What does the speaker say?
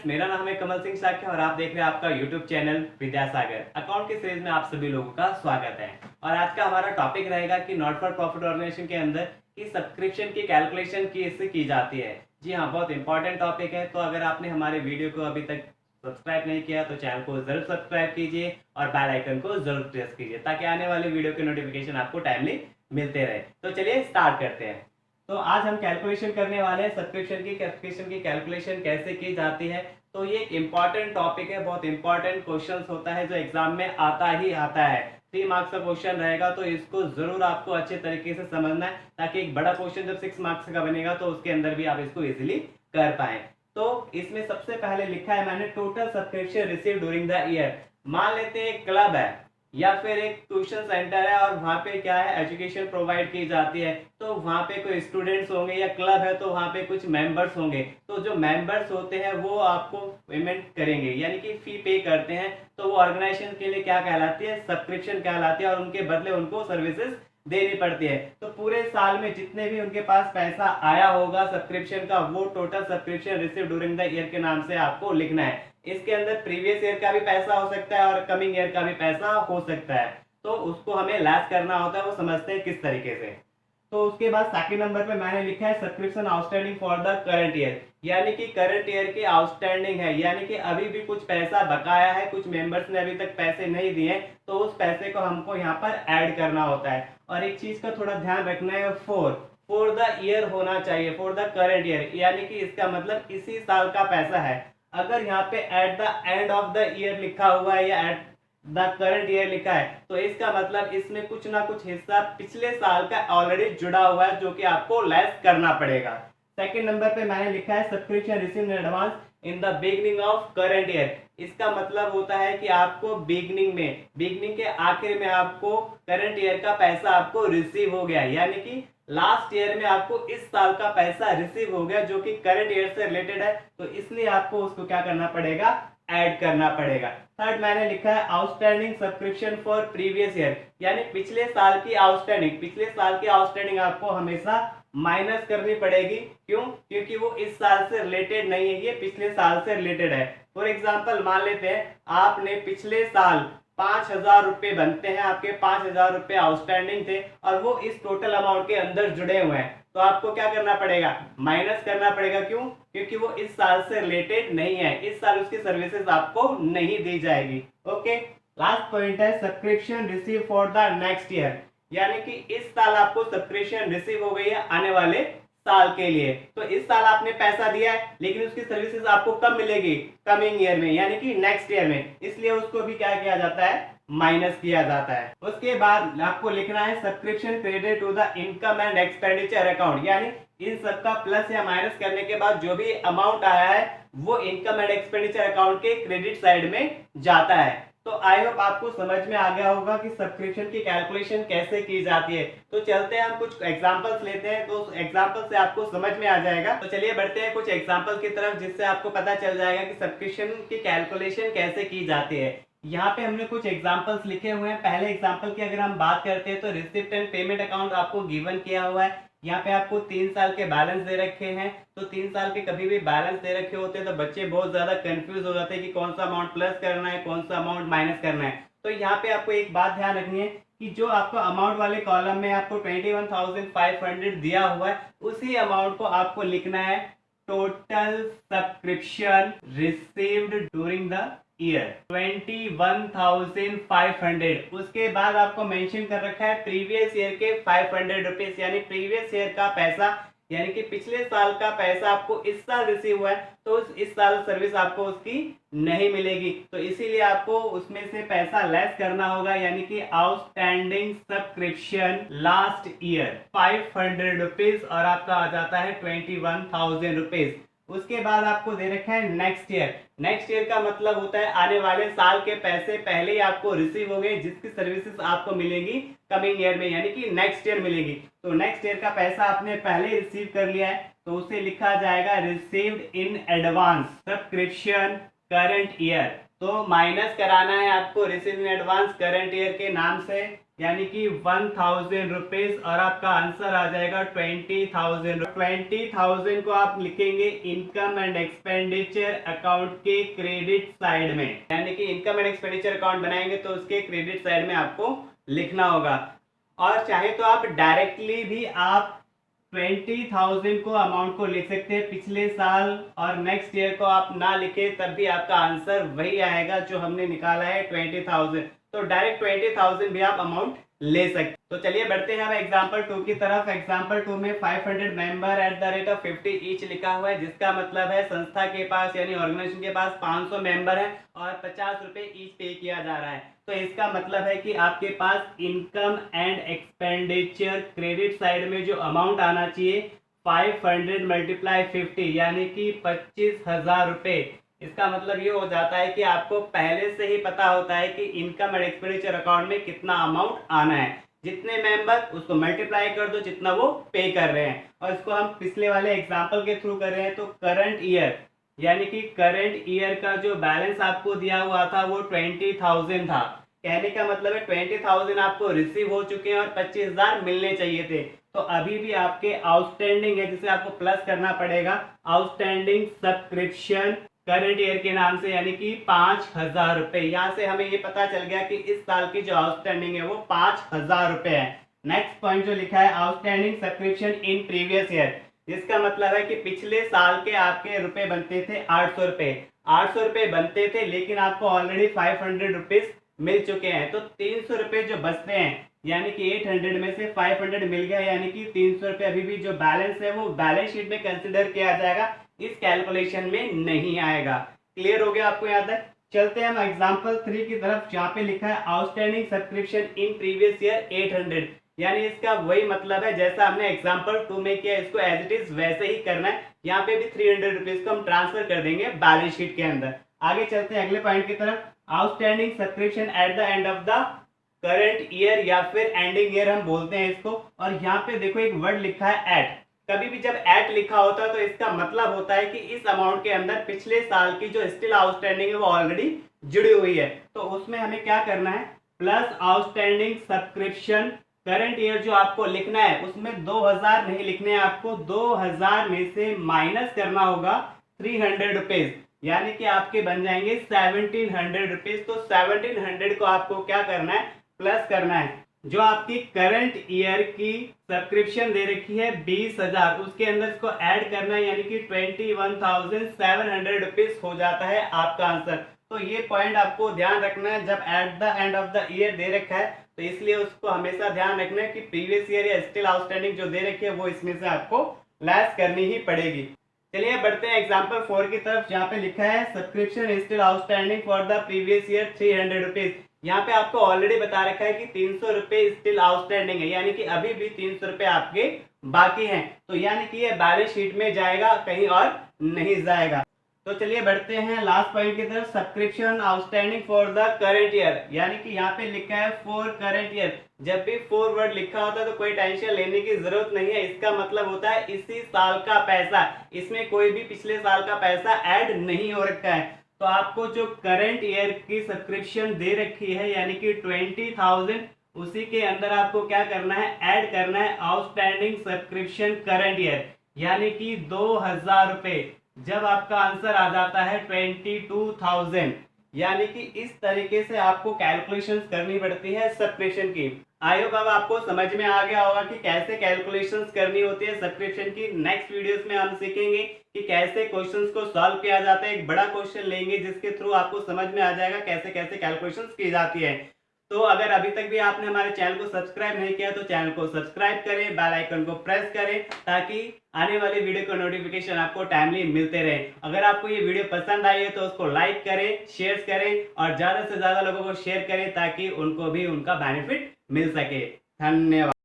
मेरा नाम है कमल सिंह साख्या और आप देख रहे हैं आपका यूट्यूब चैनल विद्यासागर। अकाउंट की सीरीज में आप सभी लोगों का स्वागत है। और आज का हमारा टॉपिक रहेगा कि नॉट फॉर प्रॉफिट ऑर्गेनाइजेशन के अंदर की सब्सक्रिप्शन की कैलकुलेशन कैसे की जाती है। जी हाँ, बहुत इंपॉर्टेंट टॉपिक है। तो अगर आपने हमारे वीडियो को अभी तक सब्सक्राइब नहीं किया तो चैनल को जरूर सब्सक्राइब कीजिए और बेल आइकन को जरूर प्रेस कीजिए ताकि आने वाले वीडियो के नोटिफिकेशन आपको टाइमली मिलते रहे। तो चलिए स्टार्ट करते हैं। तो आज हम कैलकुलेशन करने वाले हैं सब्सक्रिप्शन की कैलकुलेशन कैसे की जाती है। तो ये एक इंपॉर्टेंट टॉपिक है, बहुत इंपॉर्टेंट क्वेश्चन होता है जो एग्जाम में आता ही आता है। 3 मार्क्स का क्वेश्चन रहेगा तो इसको जरूर आपको अच्छे तरीके से समझना है ताकि एक बड़ा क्वेश्चन जब 6 मार्क्स का बनेगा तो उसके अंदर भी आप इसको इजीली कर पाए। तो इसमें सबसे पहले लिखा है मैंने total subscription receive during the year. मान लेते हैं एक क्लब है या फिर एक ट्यूशन सेंटर है और वहाँ पे क्या है एजुकेशन प्रोवाइड की जाती है। तो वहाँ पे कोई स्टूडेंट्स होंगे या क्लब है तो वहाँ पे कुछ मेंबर्स होंगे। तो जो मेंबर्स होते हैं वो आपको पेमेंट करेंगे यानी कि फी पे करते हैं। तो वो ऑर्गेनाइजेशन के लिए क्या कहलाती है, सब्सक्रिप्शन कहलाती है और उनके बदले उनको सर्विसेज देनी पड़ती है। तो पूरे साल में जितने भी उनके पास पैसा आया होगा सब्सक्रिप्शन का वो total subscription receive during the year के नाम से आपको लिखना है। इसके अंदर प्रीवियस ईयर का भी पैसा हो सकता है और कमिंग ईयर का भी पैसा हो सकता है। तो उसको हमें लेस करना होता है, वो समझते हैं किस तरीके से। तो उसके बाद सेकंड नंबर पे मैंने लिखा है subscription outstanding for the current year, यानी कि करंट ईयर की आउटस्टैंडिंग है, यानी कि अभी भी कुछ पैसा बकाया है, कुछ मेंबर्स ने अभी तक पैसे नहीं दिए तो उस पैसे को हमको यहाँ पर ऐड करना होता है। और एक चीज का थोड़ा ध्यान रखना है, फॉर द ईयर होना चाहिए, फॉर द करंट ईयर, यानी कि इसका मतलब इसी साल का पैसा है। अगर यहाँ पे eight the end of the year लिखा हुआ है या एट द करंट ईयर लिखा है तो इसका मतलब इसमें कुछ ना कुछ हिस्सा पिछले साल का ऑलरेडी जुड़ा हुआ है जो कि आपको लेस करना पड़ेगा। सेकंड नंबर पे मैंने लिखा है subscription receive in advance in the beginning of current year. इसका मतलब होता है कि आपको बिगनिंग के आखिर में आपको करंट ईयर का पैसा आपको रिसीव हो गया, यानी कि लास्ट ईयर में आपको इस साल का पैसा रिसीव हो गया जो कि करंट ईयर से रिलेटेड है। तो इसलिए आपको उसको क्या करना पड़ेगा, ऐड करना पड़ेगा। थर्ड मैंने लिखा है outstanding subscription for previous year, यानी पिछले साल की आउटस्टैंडिंग आपको हमेशा माइनस करनी पड़ेगी। क्यों? क्योंकि वो इस साल से रिलेटेड नहीं है, ये पिछले साल से रिलेटेड है। फॉर एग्जाम्पल मान लेते हैं आपने पिछले साल 5,000 रुपए बनते हैं, आपके 5,000 रुपए आउटस्टैंडिंग थे और वो इस टोटल अमाउंट के अंदर जुड़े हुए हैं। तो आपको क्या करना पड़ेगा, माइनस करना पड़ेगा। क्यों? क्योंकि वो इस साल से रिलेटेड नहीं है, इस साल उसकी सर्विसेज आपको नहीं दी जाएगी। ओके, लास्ट पॉइंट है subscription receive for the next year, यानी कि इस साल आपको सब्सक्रिप्शन रिसीव हो गई है आने वाले साल के लिए। तो इस साल आपने पैसा दिया है लेकिन उसकी सर्विसेज आपको कब मिलेगी, कमिंग ईयर में, यानी कि नेक्स्ट ईयर में, इसलिए उसको भी क्या किया जाता है, माइनस किया जाता है। उसके बाद आपको लिखना है subscription credit to the income and expenditure account, यानी इन सबका प्लस या माइनस करने के बाद जो भी अमाउंट आया है वो इनकम एंड एक्सपेंडिचर अकाउंट के क्रेडिट साइड में जाता है। तो आई होप आपको समझ में आ गया होगा कि सब्सक्रिप्शन की कैलकुलेशन कैसे की जाती है। तो चलते हैं, हम कुछ एग्जांपल्स लेते हैं तो एग्जांपल से आपको समझ में आ जाएगा। तो चलिए बढ़ते हैं कुछ एग्जांपल की तरफ जिससे आपको पता चल जाएगा कि सब्सक्रिप्शन की कैलकुलेशन कैसे की जाती है। यहाँ पे हमने कुछ एग्जांपल्स लिखे हुए हैं। पहले एग्जांपल की अगर हम बात करते हैं तो रिसिप्ट एंड पेमेंट अकाउंट आपको गिवन किया हुआ है। यहाँ पे आपको 3 साल के बैलेंस दे रखे हैं। तो 3 साल के कभी भी बैलेंस दे रखे होते हैं तो बच्चे बहुत ज्यादा कंफ्यूज हो जाते हैं कि कौन सा अमाउंट प्लस करना है, कौन सा अमाउंट माइनस करना है। तो यहाँ पे आपको एक बात ध्यान रखनी है कि जो आपको अमाउंट वाले कॉलम में आपको 21,500 दिया हुआ है उसी अमाउंट को आपको लिखना है total subscription received during the year 21,500। उसके बाद आपको मेंशन कर रखा है प्रीवियस ईयर के 500 रुपीज, यानी प्रीवियस ईयर का पैसा, यानी कि पिछले साल का पैसा आपको इस साल रिसीव हुआ है तो इस साल सर्विस आपको उसकी नहीं मिलेगी। तो इसीलिए आपको उसमें से पैसा लेस करना होगा, यानी कि outstanding subscription last year 500 rupees और आपका आ जाता है 21,000 रुपीज। उसके बाद आपको दे रखा है नेक्स्ट ईयर। नेक्स्ट ईयर का मतलब होता है आने वाले साल के पैसे पहले ही आपको रिसीव हो गए जिसकी सर्विसेज आपको मिलेगी कमिंग ईयर में, यानी कि नेक्स्ट ईयर मिलेगी। तो नेक्स्ट ईयर का पैसा आपने पहले रिसीव कर लिया है तो उसे लिखा जाएगा received in advance subscription current year. तो माइनस कराना है आपको receive in advance current year के नाम से, यानी कि 1000 रुपीज, और आपका आंसर आ जाएगा 20,000। 20,000 को आप लिखेंगे इनकम एंड एक्सपेंडिचर अकाउंट के क्रेडिट साइड में, यानी कि इनकम एंड एक्सपेंडिचर अकाउंट बनाएंगे तो उसके क्रेडिट साइड में आपको लिखना होगा। और चाहे तो आप डायरेक्टली भी आप 20,000 को अमाउंट को लिख सकते हैं पिछले साल, और नेक्स्ट ईयर को आप ना लिखे तब भी आपका आंसर वही आएगा जो हमने निकाला है 20,000। तो डायरेक्ट 20,000 भी आप अमाउंट ले सकते। तो चलिए बढ़ते हैं अब एग्जांपल 2 की तरफ। एग्जांपल 2 में 500 member at the rate of 50 each लिखा हुआ है, जिसका मतलब है संस्था के पास यानी ऑर्गेनाइजेशन के पास 500 मेंबर है और 50 रुपए ईच पे किया जा रहा है। तो इसका मतलब है कि आपके पास income and expenditure credit side में जो अमाउंट आना चाहिए 500 मल्टीप्लाई 50 यानी कि 25,000 रुपए। इसका मतलब ये हो जाता है कि आपको पहले से ही पता होता है कि इनकम एंड एक्सपेंडिचर अकाउंट में कितना अमाउंट आना है, जितने मेंबर उसको मल्टीप्लाई कर दो जितना वो पे कर रहे हैं। और इसको हम पिछले वाले एग्जांपल के थ्रू कर रहे हैं, तो करंट ईयर यानी कि करंट ईयर का जो बैलेंस आपको दिया हुआ था वो 20,000 था। कहने का मतलब है 20,000 आपको रिसीव हो चुके हैं और 25,000 मिलने चाहिए थे। तो अभी भी आपके आउटस्टैंडिंग है, जिसे आपको प्लस करना पड़ेगा, आउटस्टैंडिंग सब्सक्रिप्शन करंट ईयर के नाम से, यानी कि 5,000 रुपए। यहाँ से हमें ये पता चल गया कि इस साल की जो आउटस्टैंडिंग है वो 5,000 रुपए है। नेक्स्ट पॉइंट जो लिखा है outstanding subscription in previous year, जिसका मतलब है कि पिछले साल के आपके रुपए बनते थे 800 रुपए। 800 रुपए बनते थे लेकिन आपको ऑलरेडी 500 रुपीज मिल चुके हैं, तो 300 रुपए जो बचते हैं, यानी कि 800 में से 500 मिल गया, यानी कि 300 रुपए अभी भी जो बैलेंस है वो बैलेंस शीट में कंसिडर किया जाएगा, इस कैलकुलेशन में नहीं आएगा। क्लियर हो गया आपको यहाँ तक? चलते हैं हम एग्जांपल 3 की तरफ, जहाँ पे लिखा है outstanding subscription in previous year 800, यानी इसका वही मतलब है जैसा हमने एग्जांपल 2 में किया, इसको एज इट इज वैसे ही करना है। यहाँ पे भी 300 रुपीज को हम ट्रांसफर कर देंगे बैलेंस शीट के अंदर। आगे चलते हैं अगले पॉइंट की तरफ, outstanding subscription eight the end of the current year या फिर एंडिंग ईयर हम बोलते हैं इसको। और यहाँ पे देखो एक वर्ड लिखा है एट। कभी भी जब एट लिखा होता है तो इसका मतलब होता है कि इस अमाउंट के अंदर पिछले साल की जो स्टिल आउटस्टैंडिंग है वो ऑलरेडी जुड़ी हुई है। तो उसमें हमें क्या करना है, plus outstanding subscription current year जो आपको लिखना है उसमें 2000 नहीं लिखने हैं आपको, 2000 में से माइनस करना होगा 300 रुपीज, यानी कि आपके बन जाएंगे 1700 रुपीज। तो 1700 को आपको क्या करना है, प्लस करना है। जो आपकी करंट ईयर की सब्सक्रिप्शन दे रखी है 20,000, उसके अंदर इसको ऐड करना है, यानी कि 21,700 रुपीज हो जाता है आपका आंसर। तो ये पॉइंट आपको ध्यान रखना है, जब at the end of the year दे रखा है तो इसलिए उसको हमेशा ध्यान रखना है कि प्रीवियस ईयर या स्टिल आउटस्टैंडिंग जो दे रखी है वो इसमें से आपको लेस करनी ही पड़ेगी। चलिए बढ़ते हैं एग्जांपल 4 की तरफ, जहाँ पे लिखा है subscription still outstanding for the previous year 300 rupees. यहाँ पे आपको ऑलरेडी बता रखा है कि 300 रुपए स्टिल आउटस्टैंडिंग है, यानी कि अभी भी 300 रुपए आपके बाकी हैं। तो यानी कि ये बैलेंस शीट में जाएगा, कहीं और नहीं जाएगा। तो चलिए बढ़ते हैं लास्ट पॉइंट की तरफ, subscription outstanding for the current year, यानी कि यहाँ पे लिखा है फॉर करंट ईयर। जब भी 4 वर्ड लिखा होता है तो कोई टेंशन लेने की जरूरत नहीं है, इसका मतलब होता है इसी साल का पैसा, इसमें कोई भी पिछले साल का पैसा ऐड नहीं हो रखा है। तो आपको जो करंट ईयर की सब्सक्रिप्शन दे रखी है यानी कि 20,000, उसी के अंदर आपको क्या करना है, ऐड करना है आउटस्टैंडिंग सब्सक्रिप्शन करंट ईयर, यानी कि 2,000 रुपए। जब आपका आंसर आ जाता है 22,000, यानी कि इस तरीके से आपको कैलकुलेशंस करनी पड़ती है सब्सक्रिप्शन की। आई होप अब आपको समझ में आ गया होगा कि कैसे कैलकुलेशंस करनी होती है सब्सक्रिप्शन की। नेक्स्ट वीडियोस में हम सीखेंगे कि कैसे क्वेश्चंस को सॉल्व किया जाता है। एक बड़ा क्वेश्चन लेंगे जिसके थ्रू आपको समझ में आ जाएगा कैसे कैसे कैलकुलेशंस की जाती है। तो अगर अभी तक भी आपने हमारे चैनल को सब्सक्राइब नहीं किया तो चैनल को सब्सक्राइब करें, बेल आइकन को प्रेस करें, ताकि आने वाली वीडियो का नोटिफिकेशन आपको टाइमली मिलते रहे। अगर आपको ये वीडियो पसंद आई है तो उसको लाइक करें, शेयर करें और ज्यादा से ज्यादा लोगों को शेयर करें ताकि उनको भी उनका बेनिफिट मिल सके। धन्यवाद।